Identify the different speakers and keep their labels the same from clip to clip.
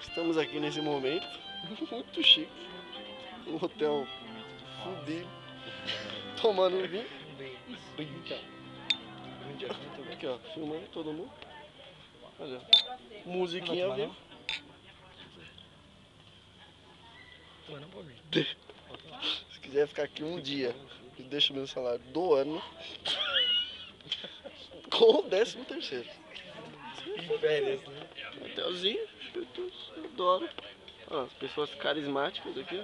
Speaker 1: Estamos aqui nesse momento, muito chique, um hotel fudido, tomando um vinho. Aqui ó, filmando todo mundo. Olha, musiquinha ao vivo. Se quiser ficar aqui um dia, eu deixo meu salário do ano com o 13º.
Speaker 2: Em férias, né?
Speaker 1: Hotelzinho, eu adoro. Ó, as pessoas carismáticas aqui.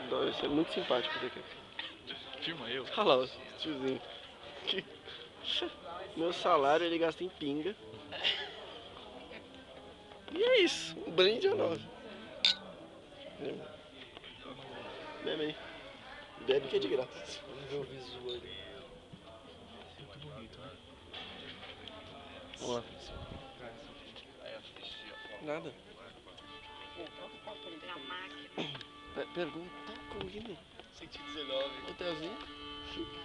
Speaker 1: Adoro, isso é muito simpático daqui.
Speaker 3: Filma eu.
Speaker 1: Olha lá, o tiozinho. Meu salário ele gasta em pinga. E é isso, um brinde a nós. Bebe aí. Bebe que é de graça.
Speaker 2: Vamos ver o visual ali.
Speaker 3: Muito bonito, né?
Speaker 1: Vamos lá. Nada. Pergunta comigo.
Speaker 2: 119.
Speaker 1: Hotelzinho. Chique.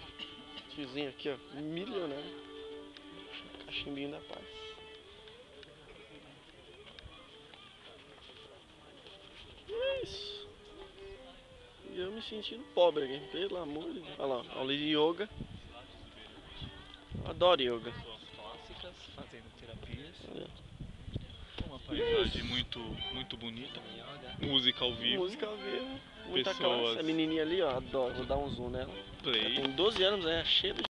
Speaker 1: Tiozinho aqui, ó. Milionário. Cachimbinho da paz. E é isso. E eu me sentindo pobre aqui. Pelo amor de Deus. Olha lá, aula de yoga. Adoro yoga.
Speaker 3: Pessoas clássicas fazendo terapias.
Speaker 1: Olha.
Speaker 3: Uma paisagem muito bonita. Música ao vivo.
Speaker 1: Música ao vivo. Muita
Speaker 3: Pessoas.
Speaker 1: classe. A menininha ali, ó. Adoro. Vou dar um zoom nela. Ela
Speaker 3: Play.
Speaker 1: tem 12 anos, é cheia de